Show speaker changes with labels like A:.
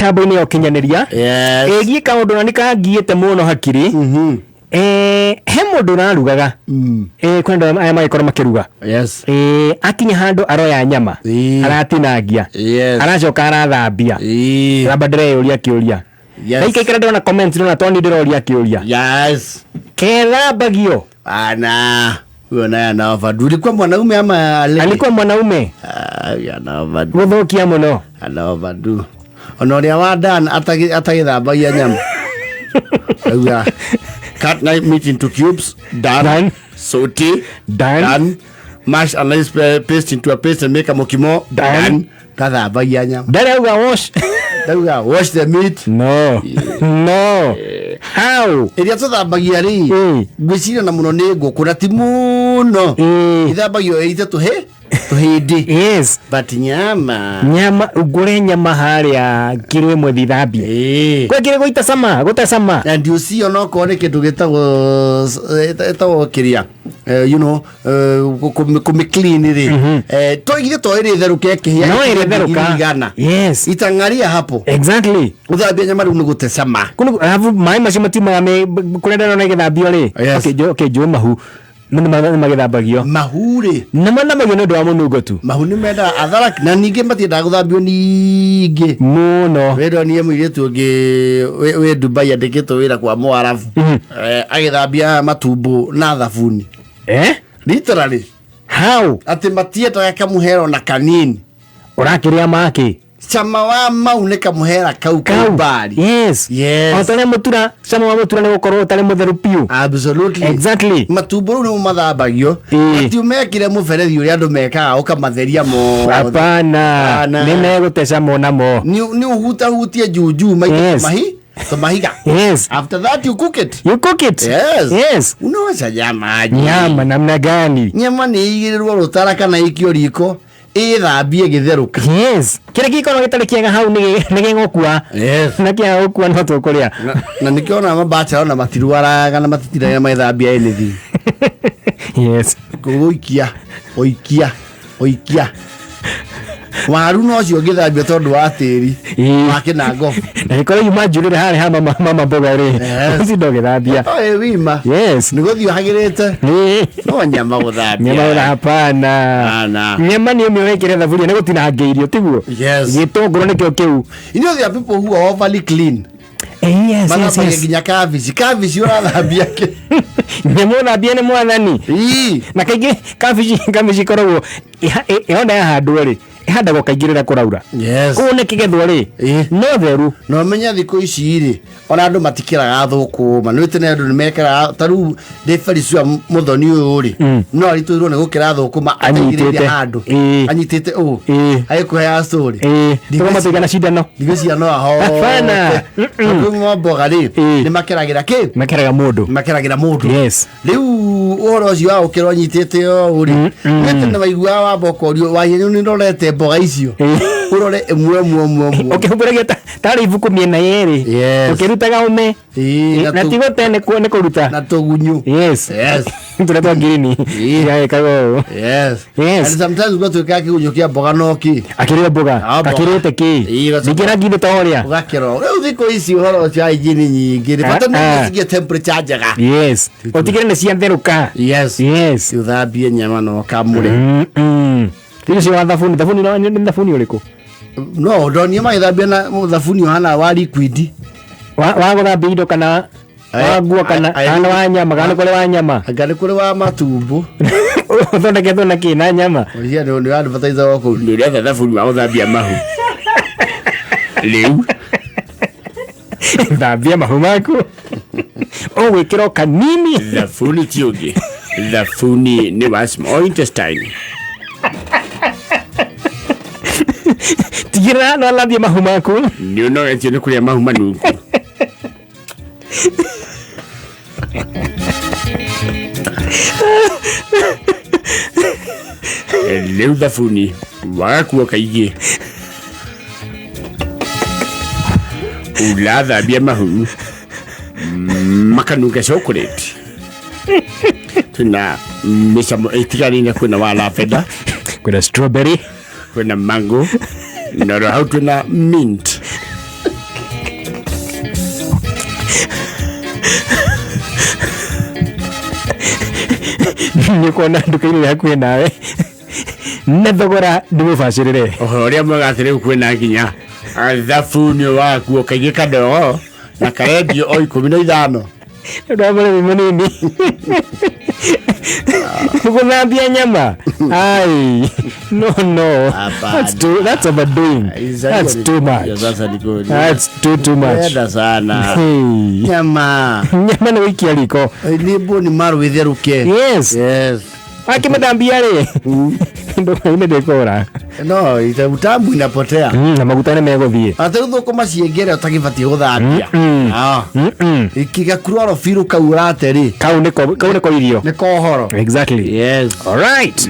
A: mitambo-ini ya ukinyaneria egie kaundu na nikangiite muno hakiri he mundu narugaga kwenda aya magikora makiruga akinya handu aroya nyama aratinangia aracoka arathambia ramba ndireyuria kiuria ikikira ndona comments ndona Tony ndiroria kiuria kethambagio
B: huyo naye anaovadu. Ulikuwa mwanaume ama
A: alikuwa mwanaume?
B: Anaovadu.
A: Guthukia muno.
B: Anaovadu. Ona uria wa Dan atagithambagia nyama. Cut night meat into cubes. Done. Saute. Done. Mash and nice paste into a paste and make a mokimo. Done. Kathambagia nyama.
A: Darauga wash.
B: Darauga wash the meat.
A: No. No. How?
B: Iria tuthambagia ri gwicira na muno ni ngukura ti muno ithambagio ite tuhindi but nyama
A: ugure nyama haria kilo imwe thithambie kwa kile guta sama
B: and you see ono ko ni kindu gitago kiria you know kum clean ri toigire to iri theruke kihia
A: no iri theruka
B: itangaria hapo
A: exactly
B: uthambia nyama ru ni gute sama
A: kuna have mai matima me kurenda no githambio ri okay jo mahu nima magithambagio
B: mahuri
A: nama magino ndo amunungo tu
B: mahu ni menda athara na ninge matienda guthambio ninge
A: muno
B: wedo ni muiretu ngi we Dubai andikitwo wira kwa Mwarabu agithambia matumbo na thabuni literally
A: how
B: ati matieta kamuhero na kanini
A: urakiria maki
B: chama wa mauneka muhera kau bari
A: otale mutura chama wa mutura ni gukorwo tale mutheru piu
B: absolutely
A: exactly
B: matuburu ni mathambagio ati umekire muberethi uria andu mekaga ukamatheria mo
A: hapana ni megutesha monamo
B: ni hutie juju mahiga after that you cook it unaweza
A: nyama namna gani
B: nyama ni igirirwo rutara kana ikio riko ithambie githeruka
A: kire gikoro gitari kiega hau ni gingokua na kia okua no tukuria
B: na nikiona mabacha na matiruaraga na matitiraga maithambia anything oikia waru no cio githambia tondu wa tiri wake na ngofu
A: na ikore yuma jurire hari ha mama mboga ri uci ndo githambia
B: wima ni guthio hagirite no nyama guthambia
A: nyama hapana nyama ni umewekire thaburia ni gutinangeirio tiguo gitunguru nikio kiu
B: inyo the people who are overly clean ginya kabici urathambia ke
A: nyama thambia ni mwathani na kaingi kabici koragwo ihonda ya handwo ri ihanda kaingirira kuraura kune kigethwo ri no theru
B: no menya thiko ici ri ona andu matikiraga thukuma no tene andu ni mekara taru deferisua muthoni uyu ri no ariturwo ni gukira thukuma anyitite handu anyitite ayikuhe ya story
A: tuma tigana shidano
B: digocia no aho
A: hapana
B: ngo mboga ri ni makeragira ki makeragira mundu riu oro cio ukiro anyitite o ri metene waigua wa bokorio wa yenyu ni ndorete mboga icio urore emwe
A: ukihuburagia tari ibuku miena yeri ukirutaga ume na tigo tene kuone kuruta
B: na tugunyu
A: tuletwa girini ya kago
B: and sometimes go to kaki unyokia mboga noki
A: akiria mboga akirete ki nigira gide toria
B: ugakiro riu thiko ici horo cia injini nyingi bata ni sigia temperature njega
A: otigire ni cia theruka
B: uthambie nyama no kamure
A: tiri cio thabuni no ni thabuni uriku
B: no ndoni maithambia na thabuni hana wa liquid
A: wa guthambia indo kana wagua kana ana wa nyama kana kule wa nyama
B: ngari kule wa matumbo
A: uthondeketwo na kina nyama
B: ucia ni advertiser wako ni ria thabuni wa guthambia mahu liu
A: thambia mahu maku gwikira kanini
B: thabuni tiugi thabuni ni wa small intestine
A: tigira no lathia mahu maku
B: ni no eti ni kuria mahu manungu leu thabuni wagakuo kaigi ulathambia mahu makanunga chocolate tuna misamo itigarine kwina wa lavender
A: kwina strawberry
B: kwina mango no how tuna mint
A: nä kuona nduka-inä yakuä nawe na thogora ndä må bacä rä re
B: å rä a mwega atä rä u kwä na nginya thabuni wakuo kaigä kadogo na kaendio o 15
A: ndamå rä må nini guthambia nyama ai no that's overdoing. That's too much. That's too much.
B: Enda sana nyama
A: nä waikia riko
B: nä mbå nä marå ä therũke.
A: Yes akä mathambia rä nduka-inä ndä kåra
B: no utamu inapotea
A: na maguta nä megåthiä
B: atä rä u thå kå maciengere å tagä batiä gå thambia igakuroro biru kau å rate rä
A: kau nä ko irio
B: nä kohoro.
A: exactly.
B: Yes.
A: All right.